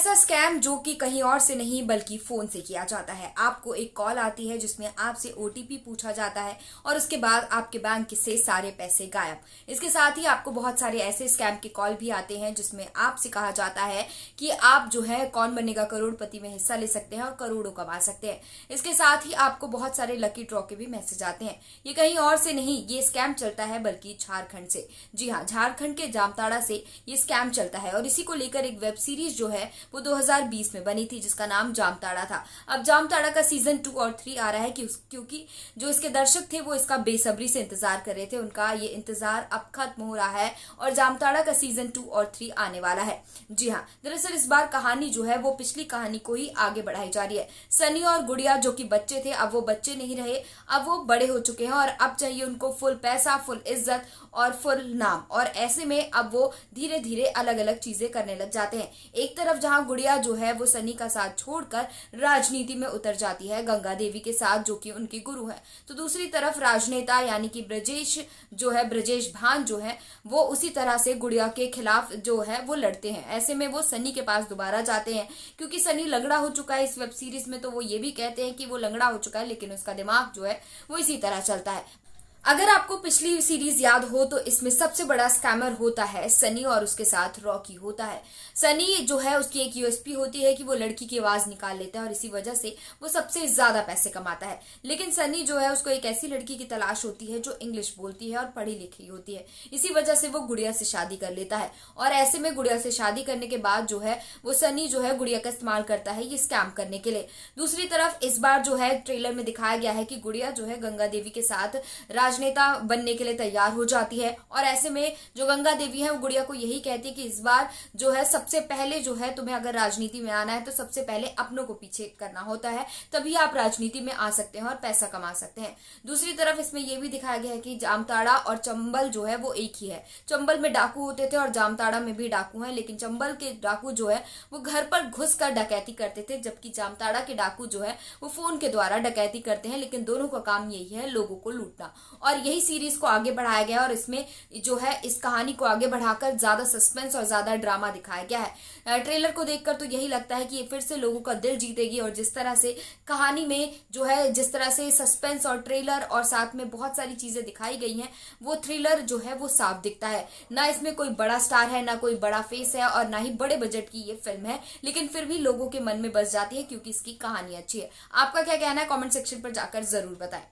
ऐसा स्कैम जो कि कहीं और से नहीं बल्कि फोन से किया जाता है। आपको एक कॉल आती है जिसमें आपसे ओटीपी पूछा जाता है और उसके बाद आपके बैंक से सारे पैसे गायब। इसके साथ ही आपको बहुत सारे ऐसे स्कैम के कॉल भी आते हैं जिसमें आपसे कहा जाता है कि आप जो है कौन बनेगा करोड़पति में हिस्सा ले सकते हैं और करोड़ों कमा सकते हैं। इसके साथ ही आपको बहुत सारे लकी ड्रॉ के भी मैसेज आते हैं। ये कहीं और से नहीं, ये स्कैम चलता है बल्कि झारखंड से। जी हाँ, झारखंड के जामताड़ा से ये स्कैम चलता है और इसी को लेकर एक वेब सीरीज जो है वो 2020 में बनी थी जिसका नाम जामताड़ा था। अब जामताड़ा का सीजन 2 और 3 आ रहा है क्योंकि जो इसके दर्शक थे वो इसका बेसब्री से इंतजार कर रहे थे। उनका ये इंतजार अब खत्म हो रहा है और जामताड़ा का सीजन 2 और 3 आने वाला है। जी हाँ, दरअसल इस बार कहानी जो है वो पिछली कहानी को ही आगे बढ़ाई जा रही है। सनी और गुड़िया जो कि बच्चे थे, अब वो बच्चे नहीं रहे, अब वो बड़े हो चुके हैं और अब चाहिए उनको फुल पैसा, फुल इज्जत और फुल नाम। और ऐसे में अब वो धीरे धीरे अलग अलग चीजें करने लग जाते हैं। एक तरफ जहां गुड़िया जो है वो सनी का साथ छोड़कर राजनीति में उतर जाती है गंगा देवी के साथ, जो कि उनकी गुरु है, तो दूसरी तरफ राजनेता यानी कि ब्रजेश जो है, ब्रजेश भान जो है, वो उसी तरह से गुड़िया के खिलाफ जो है वो लड़ते हैं। ऐसे में वो सनी के पास दोबारा जाते हैं क्योंकि सनी लंगड़ा हो चुका है इस वेब सीरीज में। तो वो ये भी कहते हैं कि वो लंगड़ा हो चुका है लेकिन उसका दिमाग जो है वो इसी तरह चलता है। अगर आपको पिछली सीरीज याद हो तो इसमें सबसे बड़ा स्कैमर होता है सनी और उसके साथ रॉकी होता है। सनी जो है उसकी एक यूएसपी होती है कि वो लड़की की आवाज निकाल लेता है और इसी वजह से वो सबसे ज्यादा पैसे कमाता है। लेकिन सनी जो है उसको एक ऐसी लड़की की तलाश होती है जो इंग्लिश बोलती है और पढ़ी लिखी होती है। इसी वजह से वो गुड़िया से शादी कर लेता है और ऐसे में गुड़िया से शादी करने के बाद जो है वो सनी जो है गुड़िया का इस्तेमाल करता है ये स्कैम करने के लिए। दूसरी तरफ इस बार जो है ट्रेलर में दिखाया गया है कि गुड़िया जो है गंगा देवी के साथ राजनेता बनने के लिए तैयार हो जाती है और ऐसे में जो गंगा देवी है वो गुड़िया को यही कहती है कि इस बार जो है सबसे पहले जो है तुम्हें अगर राजनीति में आना है तो सबसे पहले अपनों को पीछे करना होता है, तभी आप राजनीति में आ सकते हैं और पैसा कमा सकते हैं। दूसरी तरफ इसमें यह भी दिखाया गया है कि जामताड़ा और चंबल जो है वो एक ही है। चंबल में डाकू होते थे और जामताड़ा में भी डाकू है, लेकिन चंबल के डाकू जो है वो घर पर घुस कर डकैती करते थे, जबकि जामताड़ा के डाकू जो है वो फोन के द्वारा डकैती करते हैं। लेकिन दोनों का काम यही है, लोगों को लूटना। और यही सीरीज को आगे बढ़ाया गया और इसमें जो है इस कहानी को आगे बढ़ाकर ज्यादा सस्पेंस और ज्यादा ड्रामा दिखाया गया है। ट्रेलर को देखकर तो यही लगता है कि ये फिर से लोगों का दिल जीतेगी और जिस तरह से कहानी में जो है जिस तरह से सस्पेंस और ट्रेलर और साथ में बहुत सारी चीजें दिखाई गई हैं वो थ्रिलर जो है वो साफ दिखता है। ना इसमें कोई बड़ा स्टार है, ना कोई बड़ा फेस है और ना ही बड़े बजट की ये फिल्म है, लेकिन फिर भी लोगों के मन में बस जाती है क्योंकि इसकी कहानी अच्छी है। आपका क्या कहना है कमेंट सेक्शन पर जाकर जरूर बताएं।